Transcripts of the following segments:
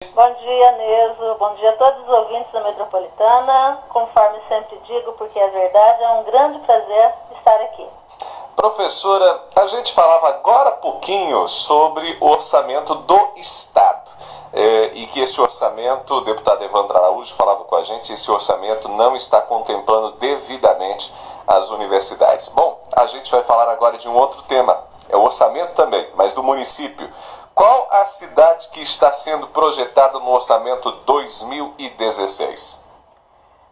Bom dia, Neso. Bom dia a todos os ouvintes da Metropolitana. Conforme sempre digo, porque é verdade, é um grande prazer estar aqui. Professora, a gente falava agora há pouquinho sobre o orçamento do Estado. E que esse orçamento, o deputado Evandro Araújo falava com a gente, esse orçamento não está contemplando devidamente as universidades. Bom, a gente vai falar agora de um outro tema, é o orçamento também, mas do município. Qual a cidade que está sendo projetada no orçamento 2016?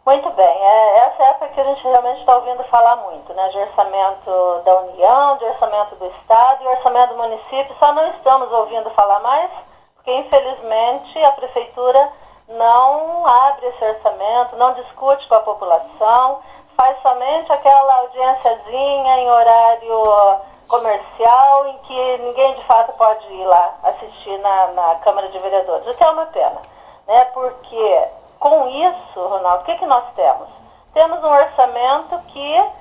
Muito bem, essa época que a gente realmente está ouvindo falar muito, né, de orçamento da União, de orçamento do Estado e orçamento do município. Só não estamos ouvindo falar mais, porque infelizmente a Prefeitura não abre esse orçamento, não discute com a população, faz somente aquela audiênciazinha em horário comercial em que ninguém de fato pode ir lá assistir na Câmara de Vereadores, o que é uma pena, né? Porque com isso, Ronaldo, o que nós temos? Temos um orçamento que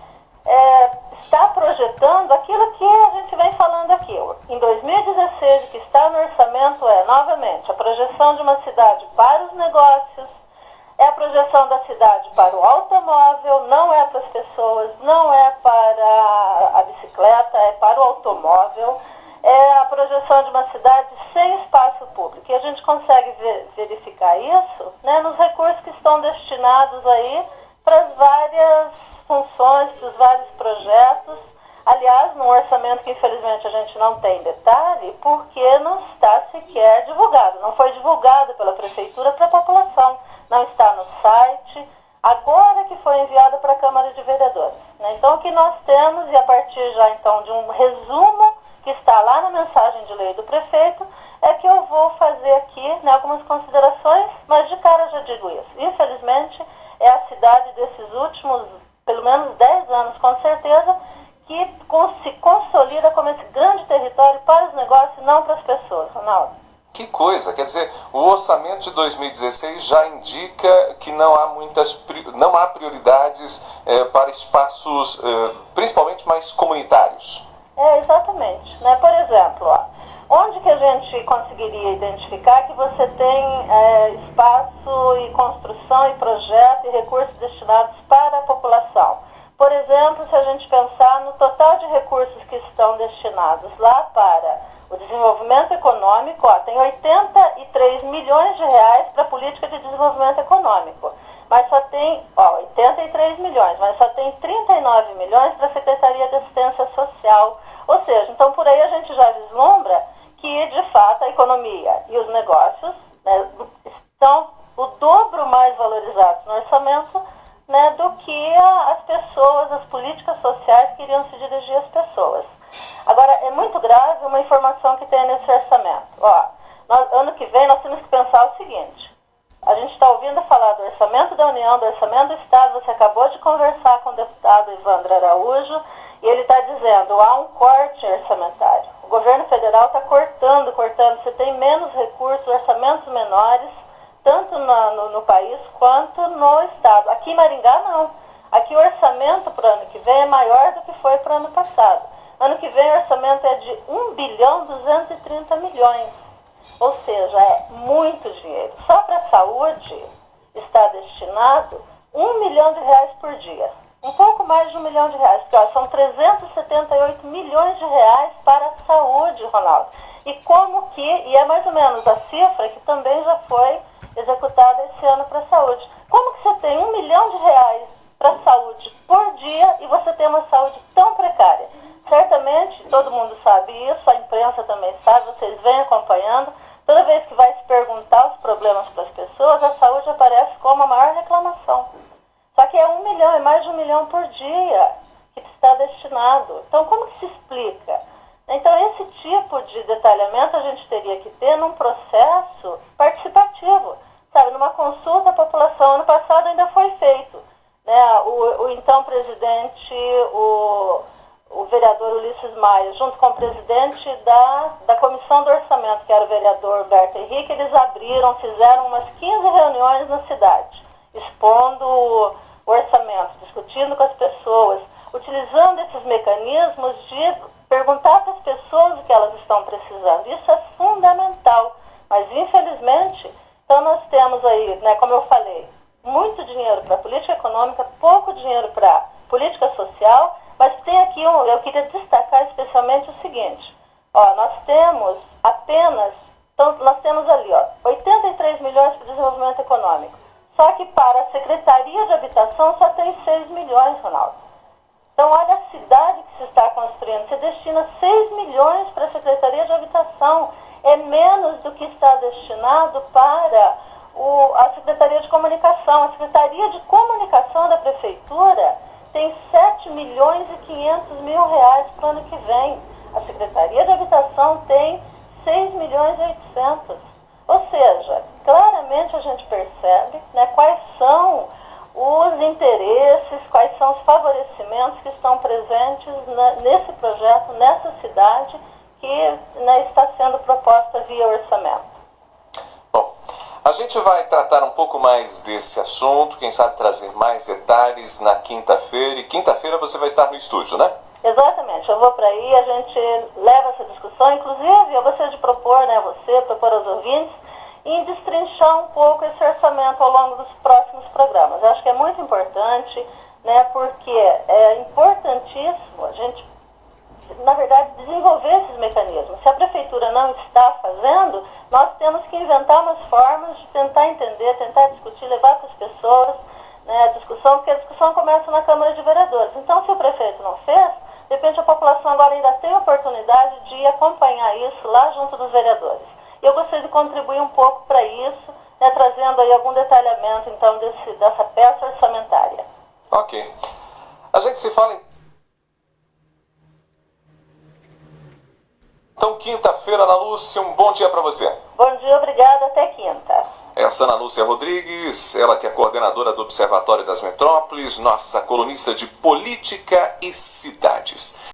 está projetando aquilo que a gente vem falando aqui. Em 2016, o que está no orçamento novamente, a projeção de uma cidade para os negócios, é a projeção da cidade para o automóvel, não é para as pessoas, não é para a bicicleta, é para o automóvel. É a projeção de uma cidade sem espaço público. E a gente consegue verificar isso, né, nos recursos que estão destinados aí para as várias funções, para os vários projetos. Aliás, num orçamento que infelizmente a gente não tem detalhe, porque não está sequer divulgado. Não foi divulgado pela Prefeitura para a população. Não está no site, agora que foi enviado para a Câmara de Vereadores, né? Então, o que nós temos, e a partir já então de um resumo que está lá na mensagem de lei do prefeito, é que eu vou fazer aqui, né, algumas considerações, mas de cara já digo isso. Infelizmente, é a cidade desses últimos, pelo menos 10 anos, com certeza, que se consolida como esse grande território para os negócios e não para as pessoas, Ronaldo. Que coisa, quer dizer, o orçamento de 2016 já indica que não há prioridades para espaços, principalmente mais comunitários. Exatamente. Né? Por exemplo, onde que a gente conseguiria identificar que você tem espaço e construção e projeto e recursos destinados para a população? Por exemplo, se a gente pensar no total de recursos que estão destinados lá para o desenvolvimento econômico, tem 83 milhões de reais para a política de desenvolvimento econômico. Mas só tem 83 milhões, mas só tem 39 milhões para a Secretaria de Assistência Social. Ou seja, então por aí a gente já vislumbra que, de fato, a economia e os negócios, né, estão o dobro mais valorizados no orçamento, né, do que as pessoas, as políticas sociais que iriam se dirigir às pessoas. Agora, é muito grave uma informação que tem nesse orçamento. Ano que vem nós temos que pensar o seguinte: a gente está ouvindo falar do orçamento da União, do orçamento do Estado. Você acabou de conversar com o deputado Evandro Araújo e ele está dizendo há um corte orçamentário. O governo federal está cortando. Você tem menos recursos, orçamentos menores, tanto no país quanto no Estado. Aqui em Maringá, não. Aqui o orçamento para o ano que vem é maior do que foi para o ano passado. Ano que vem o orçamento é de 1 bilhão 230 milhões. Ou seja, é muito dinheiro. Só para a saúde está destinado 1 milhão de reais por dia. Um pouco mais de 1 milhão de reais. Porque são 378 milhões de reais para a saúde, Ronaldo. E é mais ou menos a cifra que também já foi executada esse ano para a saúde. Como que você tem 1 milhão de reais para a saúde por dia e você tem uma saúde tão precária? Certamente, todo mundo sabe isso, a imprensa também sabe, vocês vêm acompanhando. Toda vez que vai se perguntar os problemas para as pessoas, a saúde aparece como a maior reclamação. Só que é 1 milhão, é mais de 1 milhão por dia que está destinado. Então, como que se explica? Então, esse tipo de detalhamento a gente teria que ter num processo participativo. Sabe, numa consulta à população. Ano passado ainda foi feito, né? O então presidente, o vereador Ulisses Maia, junto com o presidente da Comissão do Orçamento, que era o vereador Berto Henrique, eles fizeram umas 15 reuniões na cidade, expondo o orçamento, discutindo com as pessoas, utilizando esses mecanismos de perguntar para as pessoas o que elas estão precisando. Isso é fundamental. Mas, infelizmente, então nós temos aí, né, como eu falei, muito dinheiro para política econômica, pouco dinheiro para política social, mas tem aqui, eu queria destacar especialmente o seguinte, ó, nós temos apenas, então nós temos ali, ó, 83 milhões para desenvolvimento econômico, só que para a Secretaria de Habitação só tem 6 milhões, Ronaldo. Então, olha a cidade que se está construindo. Você destina 6 milhões para a Secretaria de Habitação. É menos do que está destinado para a Secretaria de Comunicação. A Secretaria de Comunicação da Prefeitura tem 7 milhões e 500 mil reais para o ano que vem. A Secretaria de Habitação tem 6 milhões e 800. Ou seja, claramente a gente percebe, né, quais são os interesses, quais são os favorecimentos que estão presentes nesse projeto, nessa cidade, que, né, está sendo proposta via orçamento. Bom, a gente vai tratar um pouco mais desse assunto, quem sabe trazer mais detalhes na quinta-feira, e quinta-feira você vai estar no estúdio, né? Exatamente, eu vou para aí, a gente leva essa discussão, inclusive eu gostaria de propor, né, propor aos ouvintes, em destrinchar um pouco esse orçamento ao longo dos próximos programas. Eu acho que é muito importante, né, porque é importantíssimo a gente, na verdade, desenvolver esses mecanismos. Se a prefeitura não está fazendo, nós temos que inventar umas formas de tentar entender, tentar discutir, levar para as pessoas, né, a discussão, porque a discussão começa na Câmara de Vereadores. Então, se o prefeito não fez, de repente a população agora ainda tem a oportunidade de acompanhar isso lá junto dos vereadores. Eu gostaria de contribuir um pouco para isso, né, trazendo aí algum detalhamento, então, dessa peça orçamentária. Ok. A gente se fala então quinta-feira, Ana Lúcia, um bom dia para você. Bom dia, obrigada, até quinta. Essa é Ana Lúcia Rodrigues, ela que é coordenadora do Observatório das Metrópoles, nossa colunista de Política e Cidades.